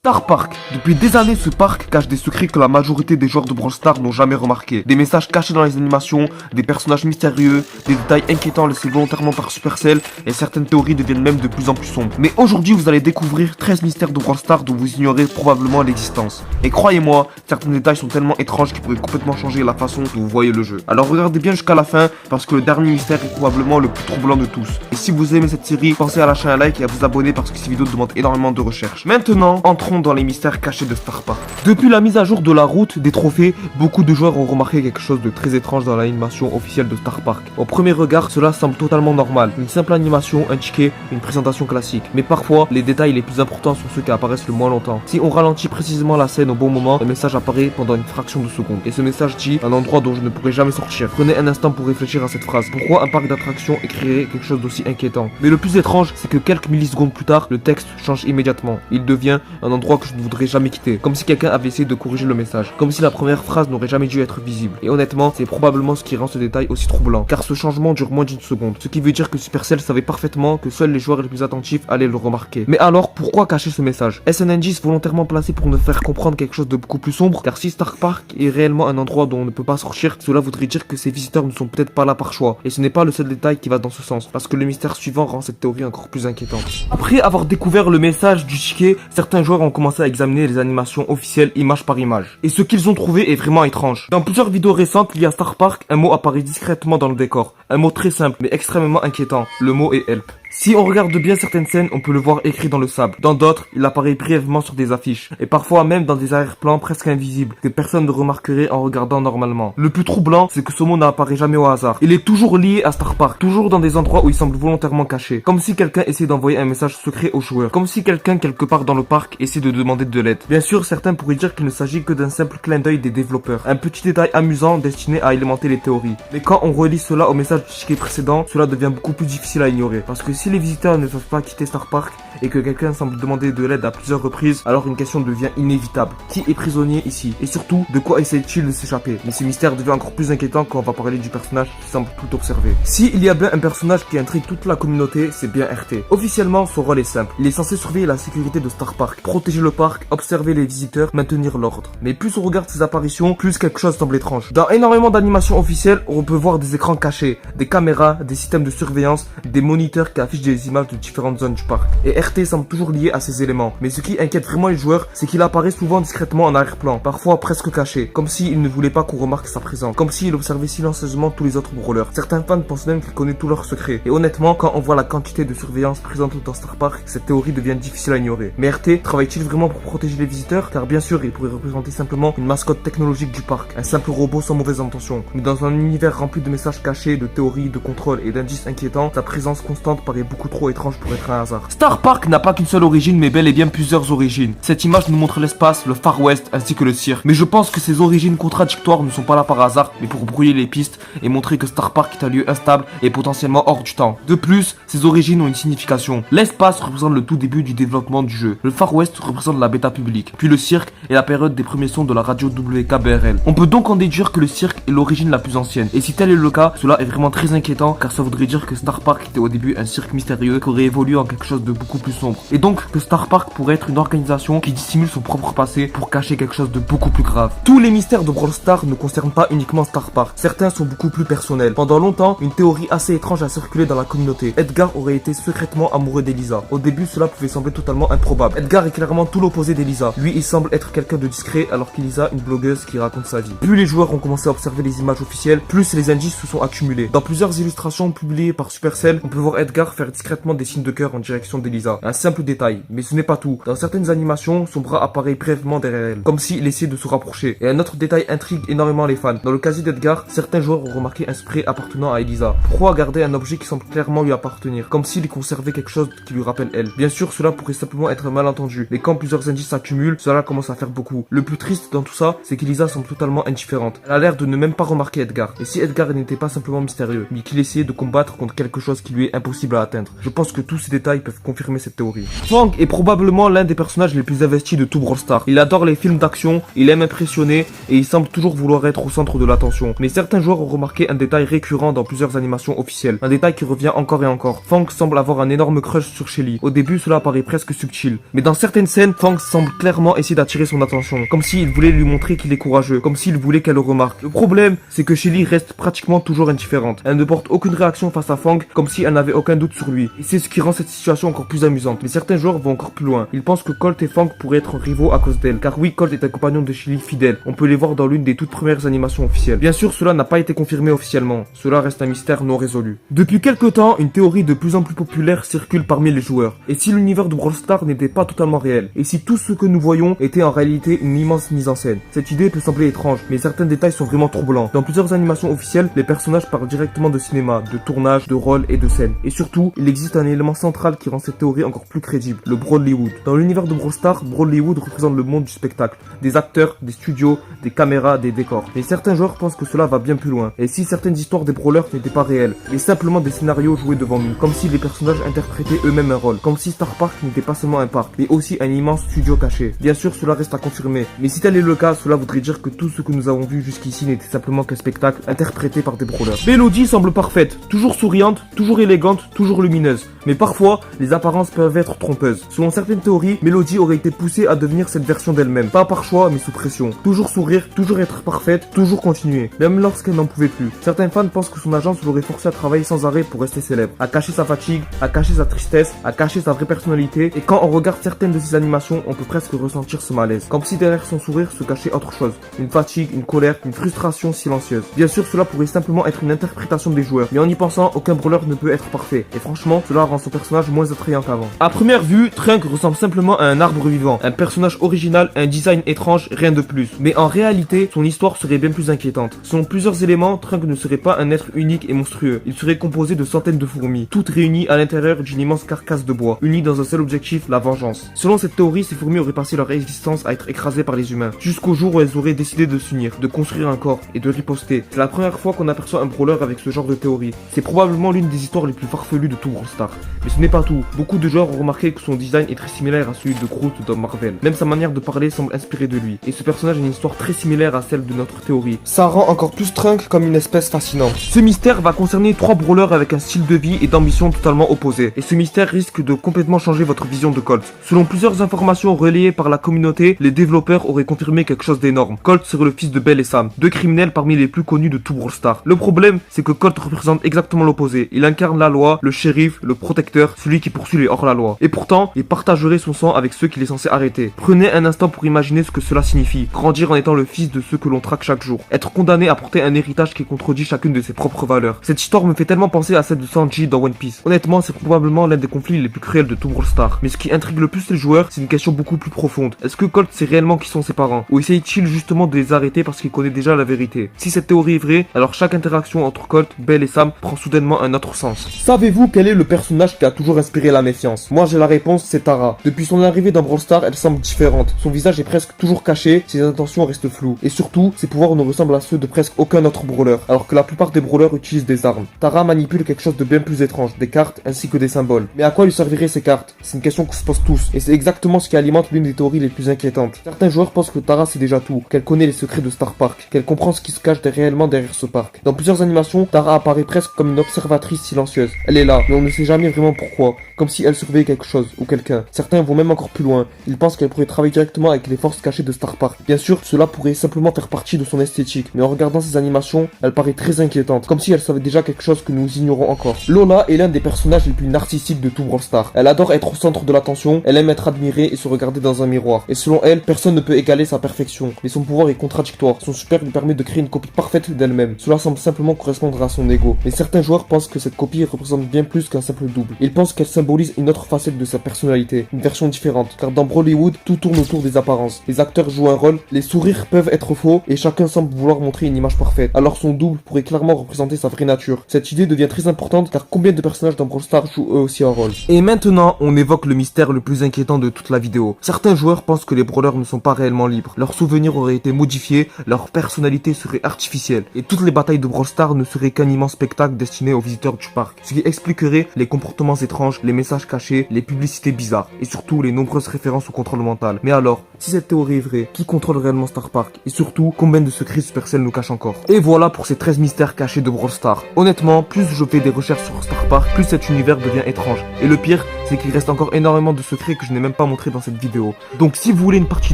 Star Park. Depuis des années, ce parc cache des secrets que la majorité des joueurs de Brawl Stars n'ont jamais remarqués. Des messages cachés dans les animations, des personnages mystérieux, des détails inquiétants laissés volontairement par Supercell, et certaines théories deviennent même de plus en plus sombres. Mais aujourd'hui, vous allez découvrir 13 mystères de Brawl Stars dont vous ignorez probablement l'existence. Et croyez-moi, certains détails sont tellement étranges qu'ils pourraient complètement changer la façon dont vous voyez le jeu. Alors regardez bien jusqu'à la fin, parce que le dernier mystère est probablement le plus troublant de tous. Et si vous aimez cette série, pensez à lâcher un like et à vous abonner parce que ces vidéos demandent énormément de recherche. Maintenant, entrons dans les mystères cachés de Star Park. Depuis la mise à jour de la route des trophées, beaucoup de joueurs ont remarqué quelque chose de très étrange dans l'animation officielle de Star Park. Au premier regard, cela semble totalement normal. Une simple animation, un ticket, une présentation classique. Mais parfois, les détails les plus importants sont ceux qui apparaissent le moins longtemps. Si on ralentit précisément la scène au bon moment, le message apparaît pendant une fraction de seconde. Et ce message dit un endroit dont je ne pourrai jamais sortir. Prenez un instant pour réfléchir à cette phrase. Pourquoi un parc d'attractions écrirait quelque chose d'aussi inquiétant? Mais le plus étrange, c'est que quelques millisecondes plus tard, le texte change immédiatement. Il devient un endroit que je ne voudrais jamais quitter. Comme si quelqu'un avait essayé de corriger le message. Comme si la première phrase n'aurait jamais dû être visible. Et honnêtement, c'est probablement ce qui rend ce détail aussi troublant. Car ce changement dure moins d'une seconde. Ce qui veut dire que Supercell savait parfaitement que seuls les joueurs les plus attentifs allaient le remarquer. Mais alors, pourquoi cacher ce message? Est-ce un indice volontairement placé pour nous faire comprendre quelque chose de beaucoup plus sombre? Car si Star Park est réellement un endroit dont on ne peut pas sortir, cela voudrait dire que ces visiteurs ne sont peut-être pas là par choix. Et ce n'est pas le seul détail qui va dans ce sens. Parce que le mystère suivant rend cette théorie encore plus inquiétante. Après avoir découvert le message du ticket, certains joueurs ont commencé à examiner les animations officielles image par image. Et ce qu'ils ont trouvé est vraiment étrange. Dans plusieurs vidéos récentes liées à Star Park, un mot apparaît discrètement dans le décor. Un mot très simple mais extrêmement inquiétant. Le mot est help. Si on regarde bien certaines scènes, on peut le voir écrit dans le sable. Dans d'autres, il apparaît brièvement sur des affiches. Et parfois même dans des arrière-plans presque invisibles, que personne ne remarquerait en regardant normalement. Le plus troublant, c'est que ce mot n'apparaît jamais au hasard. Il est toujours lié à Star Park, toujours dans des endroits où il semble volontairement caché. Comme si quelqu'un essayait d'envoyer un message secret aux joueurs. Comme si quelqu'un quelque part dans le parc essaie de demander de l'aide. Bien sûr, certains pourraient dire qu'il ne s'agit que d'un simple clin d'œil des développeurs. Un petit détail amusant destiné à alimenter les théories. Mais quand on relie cela au message du ticket précédent, cela devient beaucoup plus difficile à ignorer. Parce que si les visiteurs ne peuvent pas quitter Star Park et que quelqu'un semble demander de l'aide à plusieurs reprises, alors une question devient inévitable. Qui est prisonnier ici? Et surtout, de quoi essaie-t-il de s'échapper? Mais ce mystère devient encore plus inquiétant quand on va parler du personnage qui semble tout observer. Si il y a bien un personnage qui intrigue toute la communauté, c'est bien RT. Officiellement, son rôle est simple. Il est censé surveiller la sécurité de Star Park, protéger le parc, observer les visiteurs, maintenir l'ordre. Mais plus on regarde ses apparitions, plus quelque chose semble étrange. Dans énormément d'animations officielles, on peut voir des écrans cachés, des caméras, des systèmes de surveillance, des moniteurs qui affichent des images de différentes zones du parc. Et RT semble toujours lié à ces éléments. Mais ce qui inquiète vraiment les joueurs, c'est qu'il apparaît souvent discrètement en arrière-plan, parfois presque caché, comme s'il ne voulait pas qu'on remarque sa présence, comme s'il observait silencieusement tous les autres brawlers. Certains fans pensent même qu'il connaît tous leurs secrets. Et honnêtement, quand on voit la quantité de surveillance présente dans Star Park, cette théorie devient difficile à ignorer. Mais RT travaille-t-il vraiment pour protéger les visiteurs? Car bien sûr, il pourrait représenter simplement une mascotte technologique du parc, un simple robot sans mauvaise intention. Mais dans un univers rempli de messages cachés, de théories, de contrôle et d'indices inquiétants, sa présence constante paraît beaucoup trop étrange pour être un hasard. Star Park n'a pas qu'une seule origine mais bel et bien plusieurs origines. Cette image nous montre l'espace, le Far West ainsi que le cirque. Mais je pense que ces origines contradictoires ne sont pas là par hasard mais pour brouiller les pistes et montrer que Star Park est un lieu instable et potentiellement hors du temps. De plus, ces origines ont une signification. L'espace représente le tout début du développement du jeu. Le Far West représente la bêta publique. Puis le cirque est la période des premiers sons de la radio WKBRL. On peut donc en déduire que le cirque est l'origine la plus ancienne. Et si tel est le cas, cela est vraiment très inquiétant car ça voudrait dire que Star Park était au début un cirque mystérieux qui aurait évolué en quelque chose de beaucoup plus sombre. Et donc que Star Park pourrait être une organisation qui dissimule son propre passé pour cacher quelque chose de beaucoup plus grave. Tous les mystères de Brawl Stars ne concernent pas uniquement Star Park. Certains sont beaucoup plus personnels. Pendant longtemps, une théorie assez étrange a circulé dans la communauté. Edgar aurait été secrètement amoureux d'Elisa. Au début, cela pouvait sembler totalement improbable. Edgar est clairement tout l'opposé d'Elisa. Lui, il semble être quelqu'un de discret alors qu'Elisa, une blogueuse qui raconte sa vie. Plus les joueurs ont commencé à observer les images officielles, plus les indices se sont accumulés. Dans plusieurs illustrations publiées par Supercell, on peut voir Edgar faire discrètement des signes de cœur en direction d'Elisa. Un simple détail, mais ce n'est pas tout. Dans certaines animations, son bras apparaît brièvement derrière elle, comme s'il essayait de se rapprocher. Et un autre détail intrigue énormément les fans. Dans le casier d'Edgar, certains joueurs ont remarqué un spray appartenant à Elisa. Pourquoi garder un objet qui semble clairement lui appartenir, comme s'il conservait quelque chose qui lui rappelle elle? Bien sûr, cela pourrait simplement être un malentendu, mais quand plusieurs indices s'accumulent, cela commence à faire beaucoup. Le plus triste dans tout ça, c'est qu'Elisa semble totalement indifférente. Elle a l'air de ne même pas remarquer Edgar. Et si Edgar n'était pas simplement mystérieux, mais qu'il essayait de combattre contre quelque chose qui lui est impossible à atteindre? Je pense que tous ces détails peuvent confirmer cette théorie. Fang est probablement l'un des personnages les plus investis de tout Brawl Stars. Il adore les films d'action, il aime impressionner et il semble toujours vouloir être au centre de l'attention. Mais certains joueurs ont remarqué un détail récurrent dans plusieurs animations officielles. Un détail qui revient encore et encore. Fang semble avoir un énorme crush sur Shelly. Au début, cela paraît presque subtil. Mais dans certaines scènes, Fang semble clairement essayer d'attirer son attention. Comme s'il voulait lui montrer qu'il est courageux. Comme s'il voulait qu'elle le remarque. Le problème, c'est que Shelly reste pratiquement toujours indifférente. Elle ne porte aucune réaction face à Fang, comme si elle n'avait aucun doute sur lui. Et c'est ce qui rend cette situation encore plus amusante. Mais certains joueurs vont encore plus loin. Ils pensent que Colt et Fang pourraient être rivaux à cause d'elle. Car oui, Colt est un compagnon de Shelly fidèle. On peut les voir dans l'une des toutes premières animations officielles. Bien sûr, cela n'a pas été confirmé officiellement. Cela reste un mystère non résolu. Depuis quelques temps, une théorie de plus en plus populaire circule parmi les joueurs. Et si l'univers de Brawl Stars n'était pas totalement réel? Et si tout ce que nous voyons était en réalité une immense mise en scène? Cette idée peut sembler étrange, mais certains détails sont vraiment troublants. Dans plusieurs animations officielles, les personnages parlent directement de cinéma, de tournage, de rôle et de scène. Et surtout, il existe un élément central qui rend cette théorie encore plus crédible, le Brawllywood. Dans l'univers de Brawl Stars, Brawllywood représente le monde du spectacle, des acteurs, des studios, des caméras, des décors. Mais certains joueurs pensent que cela va bien plus loin. Et si certaines histoires des brawlers n'étaient pas réelles, mais simplement des scénarios joués devant nous, comme si les personnages interprétaient eux-mêmes un rôle, comme si Star Park n'était pas seulement un parc, mais aussi un immense studio caché. Bien sûr, cela reste à confirmer, mais si tel est le cas, cela voudrait dire que tout ce que nous avons vu jusqu'ici n'était simplement qu'un spectacle interprété par des brawlers. Melody semble parfaite, toujours souriante, toujours élégante, toujours lumineuse. Mais parfois, les apparences peuvent être trompeuses. Selon certaines théories, Melody aurait été poussée à devenir cette version d'elle-même. Pas par choix, mais sous pression. Toujours sourire, toujours être parfaite, toujours continuer. Même lorsqu'elle n'en pouvait plus. Certains fans pensent que son agence l'aurait forcé à travailler sans arrêt pour rester célèbre. À cacher sa fatigue, à cacher sa tristesse, à cacher sa vraie personnalité. Et quand on regarde certaines de ses animations, on peut presque ressentir ce malaise. Comme si derrière son sourire se cachait autre chose. Une fatigue, une colère, une frustration silencieuse. Bien sûr, cela pourrait simplement être une interprétation des joueurs. Mais en y pensant, aucun brawler ne peut être parfait. Et franchement, cela rend son personnage moins attrayant qu'avant. À première vue, Trunk ressemble simplement à un arbre vivant. Un personnage original, un design étrange, rien de plus. Mais en réalité, son histoire serait bien plus inquiétante. Selon plusieurs éléments, Trunk ne serait pas un être unique et monstrueux. Il serait composé de centaines de fourmis, toutes réunies à l'intérieur d'une immense carcasse de bois, unies dans un seul objectif, la vengeance. Selon cette théorie, ces fourmis auraient passé leur existence à être écrasées par les humains, jusqu'au jour où elles auraient décidé de s'unir, de construire un corps et de riposter. C'est la première fois qu'on aperçoit un brawler avec ce genre de théorie. C'est probablement l'une des histoires les plus farfelues de tout Brawl Stars. Mais ce n'est pas tout. Beaucoup de joueurs ont remarqué que son design est très similaire à celui de Groot dans Marvel. Même sa manière de parler semble inspirée de lui. Et ce personnage a une histoire très similaire à celle de notre théorie. Ça rend encore plus Trunk comme une espèce fascinante. Ce mystère va concerner 3 brawlers avec un style de vie et d'ambition totalement opposés. Et ce mystère risque de complètement changer votre vision de Colt. Selon plusieurs informations relayées par la communauté, les développeurs auraient confirmé quelque chose d'énorme. Colt serait le fils de Belle et Sam, 2 criminels parmi les plus connus de tout Brawl Stars. Le problème, c'est que Colt représente exactement l'opposé. Il incarne la loi, le shérif, le protecteur, celui qui poursuit les hors-la-loi. Et pourtant, il partagerait son sang avec ceux qu'il est censé arrêter. Prenez un instant pour imaginer ce que cela signifie. Grandir en étant le fils de ceux que l'on traque chaque jour. Être condamné à porter un héritage qui contredit chacune de ses propres valeurs. Cette histoire me fait tellement penser à celle de Sanji dans One Piece. Honnêtement, c'est probablement l'un des conflits les plus cruels de tout Brawl Stars. Mais ce qui intrigue le plus les joueurs, c'est une question beaucoup plus profonde. Est-ce que Colt sait réellement qui sont ses parents? Ou essaye-t-il justement de les arrêter parce qu'il connaît déjà la vérité? Si cette théorie est vraie, alors chaque interaction entre Colt, Belle et Sam prend soudainement un autre sens. Savez-vous quel est le personnage qui a toujours inspiré la méfiance? Moi j'ai la réponse, c'est Tara. Depuis son arrivée dans Brawl Stars, elle semble différente. Son visage est presque toujours caché, ses intentions restent floues. Et surtout, ses pouvoirs ne ressemblent à ceux de presque aucun autre brawler, alors que la plupart des brawlers utilisent des armes. Tara manipule quelque chose de bien plus étrange, des cartes ainsi que des symboles. Mais à quoi lui serviraient ces cartes? C'est une question qu'on se pose tous, et c'est exactement ce qui alimente l'une des théories les plus inquiétantes. Certains joueurs pensent que Tara sait déjà tout, qu'elle connaît les secrets de Star Park, qu'elle comprend ce qui se cache réellement derrière ce parc. Dans plusieurs animations, Tara apparaît presque comme une observatrice silencieuse. Elle est là, mais on ne sait jamais vraiment pourquoi, comme si elle surveillait quelque chose ou quelqu'un. Certains vont même encore plus loin, ils pensent qu'elle pourrait travailler directement avec les forces cachées de Star Park. Bien sûr, cela pourrait simplement faire partie de son esthétique, mais en regardant ces animations, elle paraît très inquiétante, comme si elle savait déjà quelque chose que nous ignorons encore. Lola est l'un des personnages les plus narcissiques de tout Brawl Stars. Elle adore être au centre de l'attention, elle aime être admirée et se regarder dans un miroir. Et selon elle, personne ne peut égaler sa perfection, mais son pouvoir est contradictoire. Son super lui permet de créer une copie parfaite d'elle-même. Cela semble simplement correspondre à son ego. Mais certains joueurs pensent que cette copie représente bien plus qu'un simple double. Ils pensent qu'elle symbolise une autre facette de sa personnalité, une version différente. Car dans Brawllywood, tout tourne autour des apparences. Les acteurs jouent un rôle, les sourires peuvent être faux et chacun semble vouloir montrer une image parfaite. Alors son double pourrait clairement représenter sa vraie nature. Cette idée devient très importante car combien de personnages dans Brawl Stars jouent eux aussi un rôle. Et maintenant, on évoque le mystère le plus inquiétant de toute la vidéo. Certains joueurs pensent que les brawlers ne sont pas réellement libres. Leurs souvenirs auraient été modifiés, leur personnalité serait artificielle. Et toutes les batailles de Brawl Stars ne seraient qu'un immense spectacle destiné aux visiteurs du parc. Ce qui expliquerait les comportements étranges, les messages cachés, les publicités bizarres et surtout les nombreuses références au contrôle mental. Mais alors, si cette théorie est vraie, qui contrôle réellement Star Park? Et surtout, combien de secrets Supercell nous cache encore? Et voilà pour ces 13 mystères cachés de Brawl Stars. Honnêtement, plus je fais des recherches sur Star Park, plus cet univers devient étrange. Et le pire, c'est qu'il reste encore énormément de secrets que je n'ai même pas montré dans cette vidéo. Donc si vous voulez une partie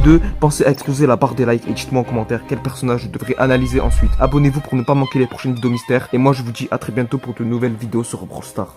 2, pensez à exploser la barre des likes et dites-moi en commentaire quel personnage je devrais analyser ensuite. Abonnez-vous pour ne pas manquer les prochaines vidéos mystères. Et moi je vous dis à très bientôt pour de nouvelles vidéos sur Brawl Stars.